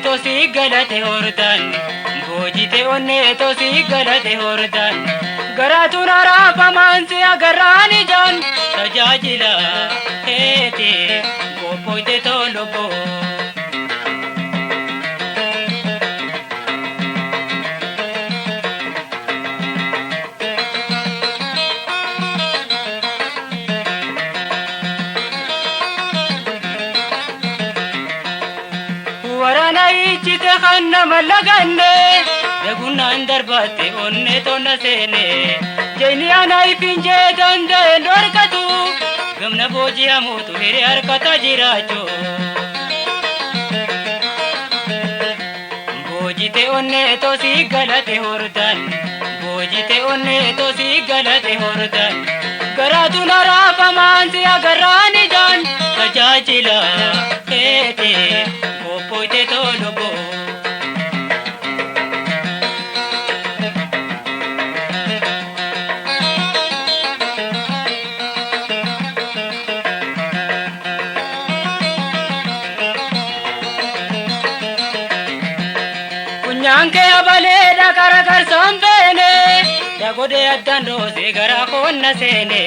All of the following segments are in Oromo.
tosi galate hordan boojite onne tosi galate hordan garatu narafa mansi agarrani jan tajaajila keeti boojite tolobo ichite khanna malaganne degunna andarbate onne tonna sene jeni anai pinje dande dorkatu gamna boji amutu hiri arkata jiracho bojite onne tosi galate hordan bojite onne tosi galate hordan garatu narafa mansi agarrani jan tajaajila keeti boojite tolobo kunyanke abale dakaragar sombene dagode addando segara konna sene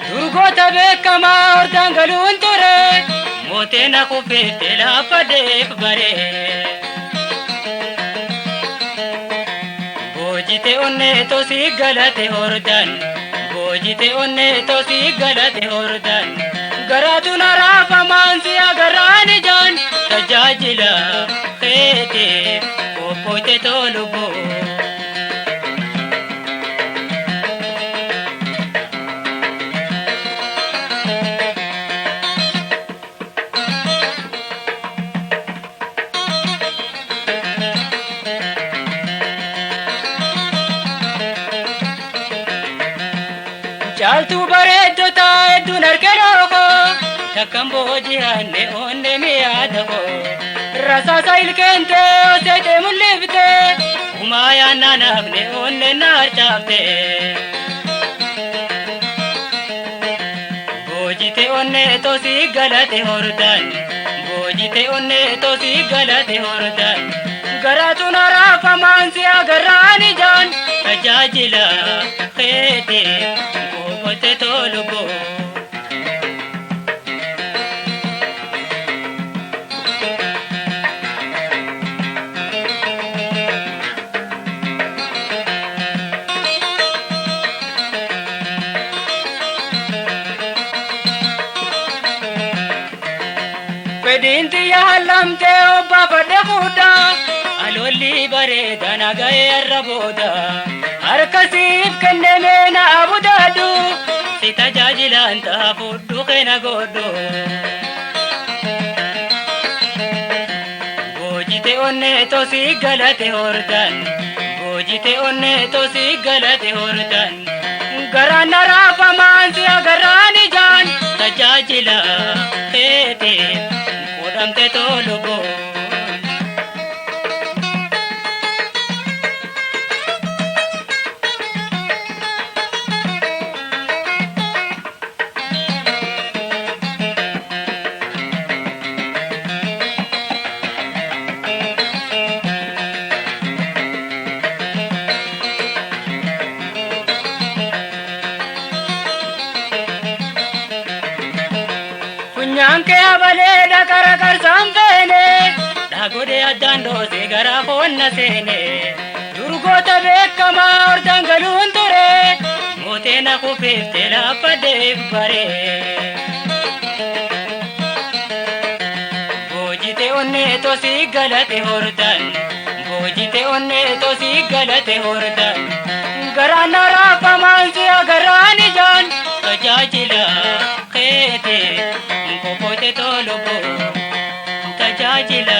durgota bekama ordangalun ture motena kufete la padef bare bojite onne tosi galate hordan bojite onne tosi galate hordan garatu narafa mansi agarrani jan tajaajila keeti boojite tolobo jaltu bareeddo taa'edduun argeroko takkan booji'anne onne mi'aadako rasaasa ilkeente oseete mul'ifte humaayaan naanafne onne naarcaafte boojite onne tosi galate hordan boojite onne tosi galate hordan garatu narafa mansi agarrani jan tajaajila keeti boojite tolobo pedinti yalamte obba fadde khuda alolli bareda nagaye arraboda harkasif kenneme na abudadu sitajaajila anta fuddu kena godo bojite onne tosi galate hordan bojite onne tosi galate hordan garana rafa mansi agarrani jan tajaajila keeti kodamte tolobo kunyanke abale dakaragar sombene dagode addando segara konna sene durgota bekama ordangalun ture motena kufete la padef bare bojite onne tosi galate hordan bojite onne tosi galate hordan garana rafa mansi agarrani jan tajaajila keeti boojite tolobo tajaajila